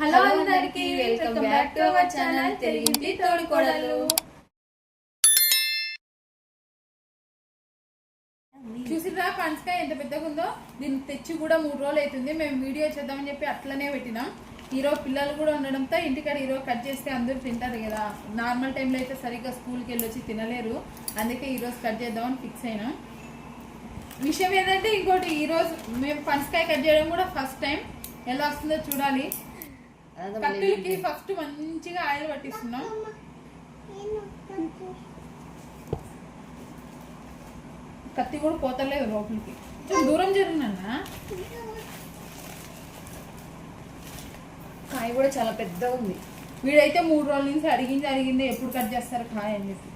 Hello అందరికి welcome back to our channel తెలుగింటి తోడికోడలు. చూసిరా పనసకాయ ఎంత పెద్దగా ఉందో. దీన్ని తెచ్చి కూడా 3 రోజులు అవుతుంది. మేము వీడియో చేద్దామని చెప్పి అట్లనే పెట్టినాం. ఈరోజు పిల్లలు కూడా ఉండడంతో ఇంటికాడ ఈరోజు కట్ చేస్తే అందరూ తింటారు కదా. నార్మల్ టైంలో అయితే సరిగ్గా స్కూల్కి వెళ్ళొచ్చి తినలేరు. అందుకే ఈరోజు కట్ చేద్దామని ఫిక్స్ అయినాం. విషయం ఏంటంటే ఇంకోటి, ఈరోజు మేము పనసకాయ కట్ చేయడం కూడా ఫస్ట్ టైం. ఎలా వస్తుందో చూడాలి. కత్తికి ఫస్ట్ మంచిగా ఆయిల్ పట్టిస్తున్నాం. కత్తి కూడా పోతలేదు లోపలికి. దూరం జరిగినా కాయ కూడా చాలా పెద్దగా ఉంది. వీడైతే 3 రోజుల నుంచి అడిగింది ఎప్పుడు కట్ చేస్తారు కాయ అని చెప్పి.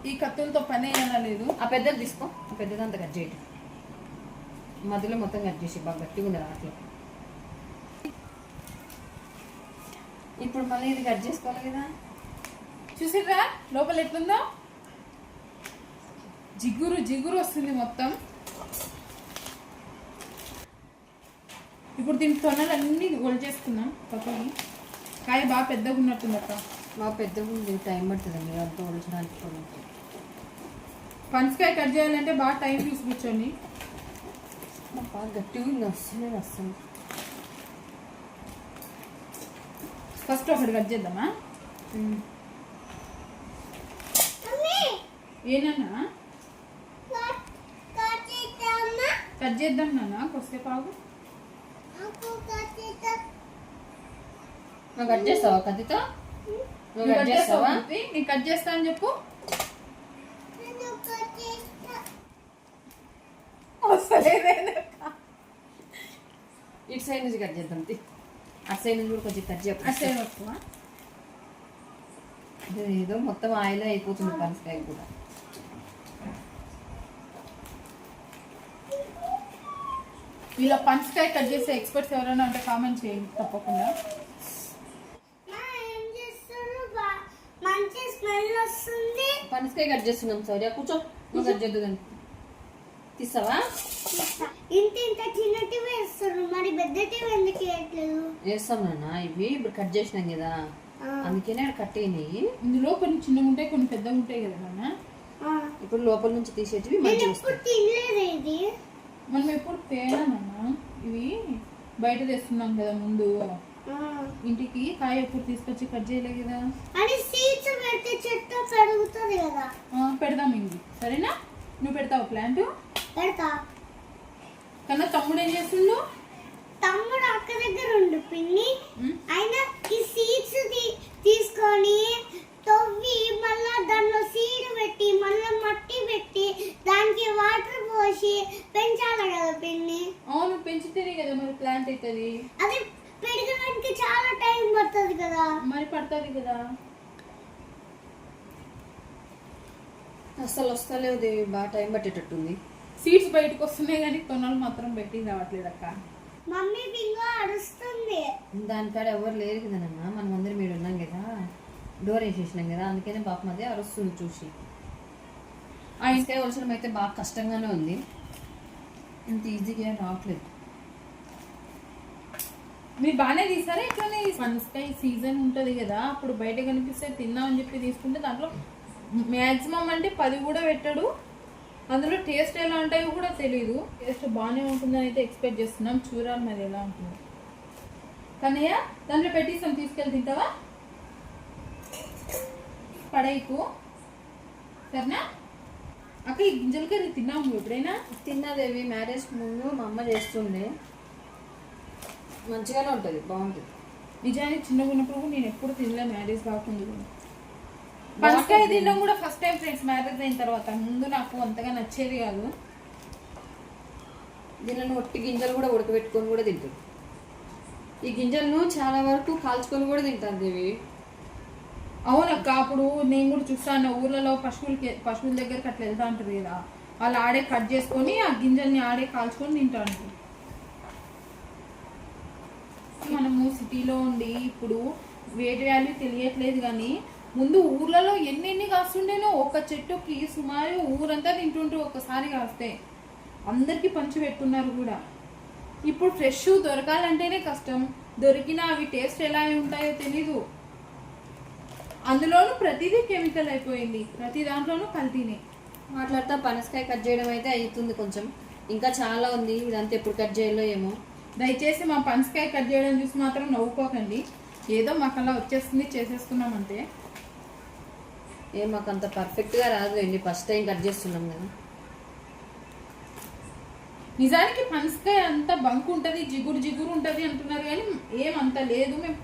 ఈ కత్తులతో పని అయినా లేదు. ఆ పెద్దది తీసుకో, ఆ పెద్దదంతా కట్ చేయటం, మధ్యలో మొత్తం కట్ చేసి బాగా గట్టిగా ఉంది అట్లా. ఇప్పుడు మళ్ళీ ఇది కట్ చేసుకోవాలి కదా. చూసిర్రా లోపల ఎట్లుందో, జిగురు జిగురు వస్తుంది మొత్తం. ఇప్పుడు దీని తొనలన్నీ ఒలిచేసుకున్నాం పక్కకి. కాయ బాగా పెద్దగా ఉన్నట్టుంది అక్క. బాగా పెద్దగా ఉంది, టైం పడుతుందండి అంతా ఒలిచడానికి. పనసకాయ కట్ చేయాలంటే బాగా టైం తీసి కూర్చొని. బాగా గట్టిగా ఉంది, వస్తుంది. ఫస్ట్ ఒకటి కట్ చేద్దామా? ఏనన్నా కట్ చేద్దాం నాన్న, కొద్దిసేపు ఆగు. నువ్వు కట్ చేస్తావా కత్తితో? నువ్వు కట్ చేస్తావా? నేను కట్ చేస్తా అని చెప్పు. ఇటు సైడ్ నుంచి కట్ చేద్దాం. అటు సైడ్ నుంచి కూడా కొంచెం కట్ చేయాలి. అటు సైడ్ వస్తువా? ఏదో మొత్తం ఆయిల్ అయిపోతుంది పనసకాయ కూడా. ఇలా పనసకాయ కట్ చేసే ఎక్స్పర్ట్స్ ఎవరైనా ఉంటే కామెంట్ చేయండి తప్పకుండా. పనసకాయ కట్ చేస్తున్నాం. సౌర్య కూర్చో, నువ్వు కట్ చేద్దు కానీ తీస్తావా? ఇంత చిన్నటి వేస్తారు, మరి పెద్దటి ఎందుకు వేయట్లేదు? వేస్తాం నాన్న, ఇవి ఇప్పుడు కట్ చేసినాం కదా అందుకనే కట్ అయినాయి. ఇందులో కొన్ని చిన్నగా ఉంటాయి, కొన్ని పెద్దగా ఉంటాయి కదా నాన్న. ఇప్పుడు లోపల నుంచి తీసేటివి తినలేదు. మనం ఎప్పుడు తేనానన్నా, ఇవి బయట తెస్తున్నాం కదా ముందు. ఇంటికి కాయ ఎప్పుడు తీసుకొచ్చి కట్ చేయలే కదా. చెట్టు పెరుగుతుంది కదా, పెడదాం ఇంటి. సరేనా? నువ్వు పెడతావు ప్లాంట్? పెడతా. కన్నా తమ్ముడు ఏం చేస్తుండు? తమ్ముడు అక్క దగ్గర ఉండు పిన్ని. అయినా ఈ సీడ్స్ తీసుకొని తవ్వి మళ్ళా దానిలో సీడ్ పెట్టి మళ్ళా మట్టి పెట్టి దానికి వాటర్ పోసి పెంచాలి కదా పిన్ని. అవును, పెంచితేనే కదా మరి ప్లాంట్ అవుతుంది. అది పెరగడానికి చాలా టైం పడుతుంది కదా. మరి పడుతుంది కదా. అసలు వస్తలేవు దేవి, బాగా టైం పట్టేటట్టుంది. సీడ్స్ బయటకు వస్తున్నాయి కానీ తొనలు మాత్రం బయటికి రావట్లేదు అక్క. మమ్మీ బింగో అరుస్తుంది. దానికాడ ఎవరు లేరు కదా నాన్న, మనం అందరం మీరు ఉన్నాం కదా, డోర్ వేసేసినాం కదా, అందుకనే పాపం అదే అరుస్తుంది చూసి. ఆ ఇంటికాయ వలసడం అయితే బాగా కష్టంగానే ఉంది, ఇంత ఈజీగా రావట్లేదు. మీరు బాగానే తీసారా? ఇట్లానే పనసకాయ సీజన్ ఉంటుంది కదా, అప్పుడు బయట కనిపిస్తే తిన్నామని చెప్పి తీసుకుంటే దాంట్లో మ్యాక్సిమం అంటే 10 కూడా పెట్టాడు. అందులో టేస్ట్ ఎలా ఉంటాయో కూడా తెలీదు. టేస్ట్ బాగానే ఉంటుందని అయితే ఎక్స్పెక్ట్ చేస్తున్నాం. చూడాలి మరి ఎలా ఉంటుంది. కన్నయ్య దాంట్లో పెట్టిస్తాం, తీసుకెళ్ళి తింటావా? పడైకు సరేనా అక్క? ఈ గింజల కర్రీ తిన్నాము ఎప్పుడైనా? తిన్నదేవి, మ్యారేజ్ ముందు మా అమ్మ చేస్తుండే, మంచిగానే ఉంటుంది, బాగుంటుంది. నిజానికి చిన్నగా ఉన్నప్పుడు నేను ఎప్పుడు తినలే, మ్యారేజ్ కాకుండా. పనసకాయ తినడం కూడా ఫస్ట్ టైం ఫ్రెండ్స్, మ్యారేజ్ అయిన తర్వాత. ముందు నాకు అంతగా నచ్చేది కాదు. దీనిలో ఒట్టి గింజలు కూడా ఉడకబెట్టుకొని కూడా తింటారు. ఈ గింజలను చాలా వరకు కాల్చుకొని కూడా తింటారు దేవి. అవునక్క, అప్పుడు నేను కూడా చూస్తాను ఊర్లలో పశువుల దగ్గరికి అట్లా వెళ్తా ఉంటుంది కదా, వాళ్ళు ఆడే కట్ చేసుకొని ఆ గింజల్ని ఆడే కాల్చుకొని తింటా ఉంటారు. మనము సిటీలో ఉండి ఇప్పుడు వేటి వాల్యూ తెలియట్లేదు కానీ ముందు ఊర్లలో ఎన్ని కాస్తుండేనో. ఒక చెట్టుకి సుమారు ఊరంతా తింటుంటూ ఒక్కసారి కాస్తే అందరికి పంచి పెట్టున్నారు కూడా. ఇప్పుడు ఫ్రెష్ దొరకాలంటేనే కష్టం, దొరికినా అవి టేస్ట్ ఎలా ఉంటాయో తెలీదు. అందులోనూ ప్రతిదీ కెమికల్ అయిపోయింది, ప్రతి దాంట్లోనూ కల్తీనే. మాట్లాడతా పనసకాయ కట్ చేయడం అయితే అవుతుంది, కొంచెం ఇంకా చాలా ఉంది. ఇదంతా ఎప్పుడు కట్ చేయాలో ఏమో. దయచేసి మా పనసకాయ కట్ చేయడం చూసి మాత్రం నవ్వుకోకండి, ఏదో మాకు అలా వచ్చేస్తుంది చేసేస్తున్నాం అంతే. మాకు అంత పర్ఫెక్ట్గా రాదులేండి, ఫస్ట్ టైం కట్ చేస్తున్నాం కదా. నిజానికి పనసకాయ అంతా బంక్ ఉంటుంది, జిగురు జిగురు ఉంటుంది అంటున్నారు, కానీ ఏమంత లేదు. మేము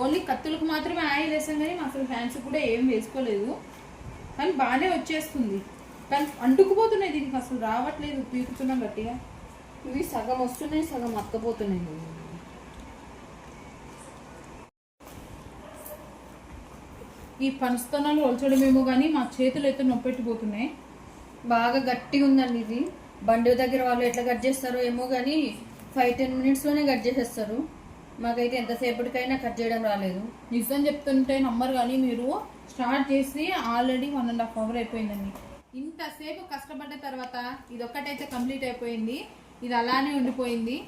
ఓన్లీ కత్తులకు మాత్రమే ఆయిల్ వేసాం, కానీ అసలు ఫ్యాన్స్ కూడా ఏం వేసుకోలేదు. కానీ బాగానే వచ్చేస్తుంది, కానీ అంటుకుపోతున్నాయి, దీనికి అసలు రావట్లేదు, పీకుతున్నాం గట్టిగా. ఇవి సగం వస్తున్నాయి, సగం అత్తపోతున్నాయి. ఈ పనస్తనాలు ఒలచడమేమో కానీ మా చేతులు అయితే నొప్పెట్టిపోతున్నాయి. బాగా గట్టిగా ఉందండి ఇది. బండి దగ్గర వాళ్ళు ఎట్లా కట్ చేస్తారో ఏమో కానీ 5-10 మినిట్స్లోనే కట్ చేసేస్తారు. మాకైతే ఎంతసేపటికైనా కట్ చేయడం రాలేదు. నిజం చెప్తుంటే నమ్మరు, కానీ మీరు స్టార్ట్ చేసి ఆల్రెడీ 1.5 hours అయిపోయిందండి. ఇంతసేపు కష్టపడ్డ తర్వాత ఇది ఒక్కటైతే కంప్లీట్ అయిపోయింది, ఇది అలానే ఉండిపోయింది.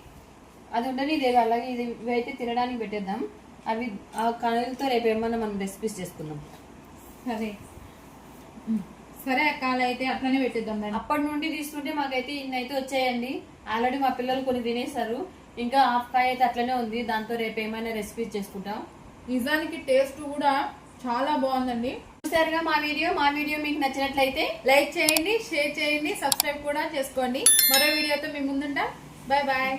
అది ఉండని ఇది అలాగే, ఇది ఇవైతే తినడానికి పెట్టేద్దాం. అవి ఆ కణులతో రేపు ఏమన్నా మనం రెసిపీస్ చేసుకుందాం. సరే సరే అక్క, అలా అయితే అట్లనే పెట్టేద్దాం. దాన్ని అప్పటి నుండి తీసుకుంటే మాకైతే ఇన్ని అయితే వచ్చాయండి. ఆల్రెడీ మా పిల్లలు కొన్ని తినేస్తారు, ఇంకా హాఫ్ కాయ అయితే అట్లనే ఉంది. దాంతో రేపు ఏమైనా రెసిపీస్ చేసుకుంటాం. నిజానికి టేస్ట్ కూడా చాలా బాగుందండి. చూసారుగా మా వీడియో మీకు నచ్చినట్లయితే లైక్ చేయండి, షేర్ చేయండి, సబ్స్క్రైబ్ కూడా చేసుకోండి. మరో వీడియోతో మీ ముందుంటాం. Bye bye.